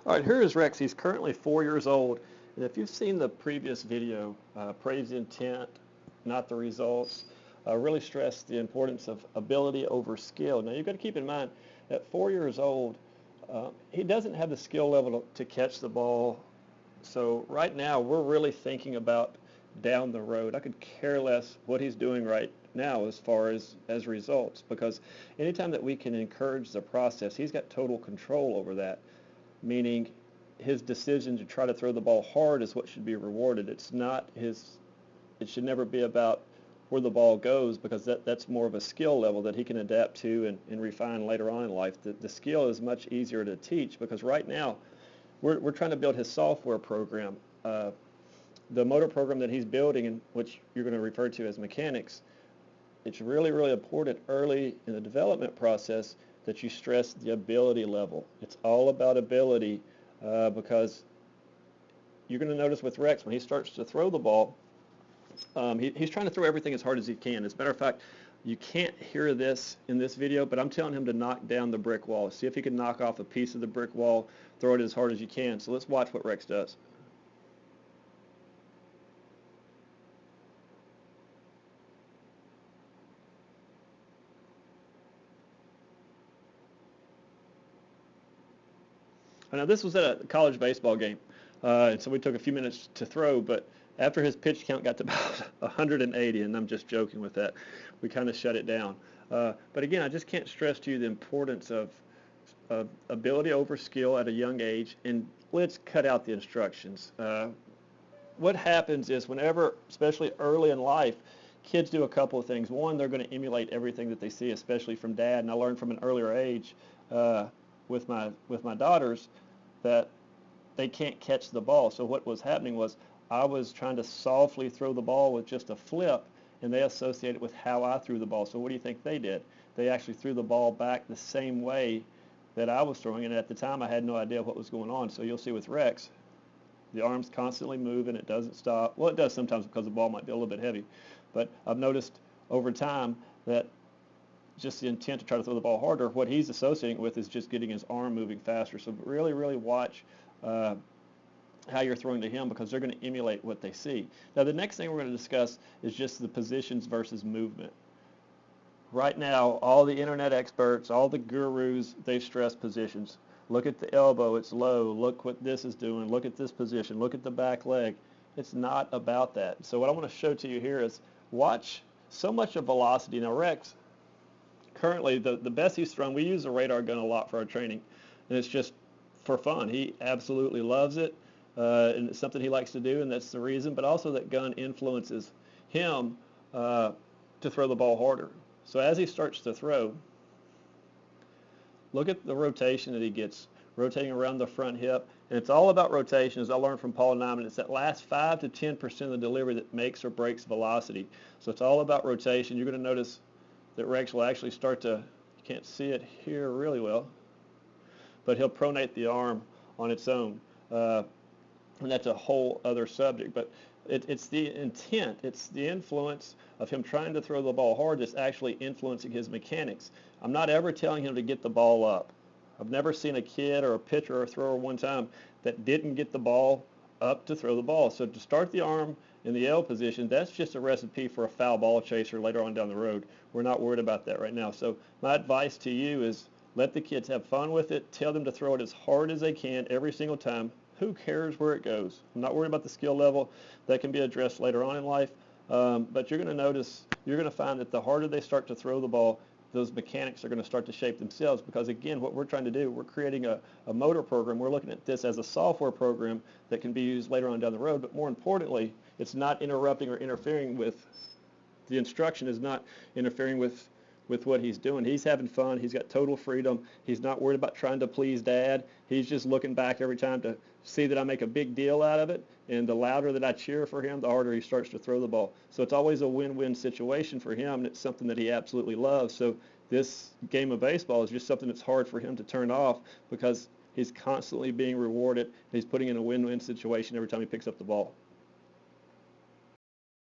All right, here is Rex. He's currently 4 years old. And if you've seen the previous video, praise the intent, not the results, really stress the importance of ability over skill. Now, you've got to keep in mind, at 4 years old, he doesn't have the skill level to catch the ball. So right now, we're really thinking about down the road. I could care less what he's doing right now as far as results, because anytime that we can encourage the process, he's got total control over that, meaning his decision to try to throw the ball hard is what should be rewarded. It should never be about where the ball goes, because that's more of a skill level that he can adapt to and refine later on in life. The skill is much easier to teach, because right now we're trying to build his software program. The motor program that he's building, and which you're going to refer to as mechanics, it's really, really important early in the development process that you stress the ability level. It's all about ability, because you're going to notice with Rex, when he starts to throw the ball, he's trying to throw everything as hard as he can. As a matter of fact, you can't hear this in this video, but I'm telling him to knock down the brick wall. See if he can knock off a piece of the brick wall, throw it as hard as you can. So let's watch what Rex does. Now, this was at a college baseball game, and so we took a few minutes to throw, but after his pitch count got to about 180, and I'm just joking with that, we kind of shut it down. But again, I just can't stress to you the importance of ability over skill at a young age, and let's cut out the instructions. What happens is whenever, especially early in life, kids do a couple of things. One, they're going to emulate everything that they see, especially from dad, and I learned from an earlier age with my daughters that they can't catch the ball. So what was happening was I was trying to softly throw the ball with just a flip, and they associated it with how I threw the ball. So what do you think they did? They actually threw the ball back the same way that I was throwing, and at the time I had no idea what was going on. So you'll see with Rex, the arm's constantly moving, it doesn't stop. Well, it does sometimes because the ball might be a little bit heavy, but I've noticed over time that just the intent to try to throw the ball harder, what he's associating with is just getting his arm moving faster. So really, really watch how you're throwing to him, because they're going to emulate what they see. Now, the next thing we're going to discuss is just the positions versus movement. Right now, all the internet experts, all the gurus, they stress positions. Look at the elbow, it's low. Look what this is doing. Look at this position. Look at the back leg. It's not about that. So what I want to show to you here is watch so much of velocity. Now, Rex, currently, the best he's thrown, we use the radar gun a lot for our training, and it's just for fun. He absolutely loves it, and it's something he likes to do, and that's the reason, but also that gun influences him to throw the ball harder. So as he starts to throw, look at the rotation that he gets, rotating around the front hip, and it's all about rotation, as I learned from Paul Nyman. It's that last 5 to 10% of the delivery that makes or breaks velocity. So it's all about rotation. You're going to notice that Rex will actually start to, you can't see it here really well, but he'll pronate the arm on its own. And that's a whole other subject. But it's the intent, it's the influence of him trying to throw the ball hard that's actually influencing his mechanics. I'm not ever telling him to get the ball up. I've never seen a kid or a pitcher or a thrower one time that didn't get the ball up to throw the ball. So to start the arm in the L position, that's just a recipe for a foul ball chaser later on down the road. We're not worried about that right now. So my advice to you is let the kids have fun with it. Tell them to throw it as hard as they can every single time. Who cares where it goes? I'm not worried about the skill level. That can be addressed later on in life. But you're going to notice, you're going to find that the harder they start to throw the ball, those mechanics are going to start to shape themselves, because again, what we're trying to do, we're creating a motor program. We're looking at this as a software program that can be used later on down the road, but more importantly, it's not interrupting or interfering with, the instruction is not interfering with what he's doing. He's having fun. He's got total freedom. He's not worried about trying to please dad. He's just looking back every time to see that I make a big deal out of it, and the louder that I cheer for him, the harder he starts to throw the ball. So it's always a win-win situation for him, and it's something that he absolutely loves. So this game of baseball is just something that's hard for him to turn off, because he's constantly being rewarded. He's putting in a win-win situation every time he picks up the ball.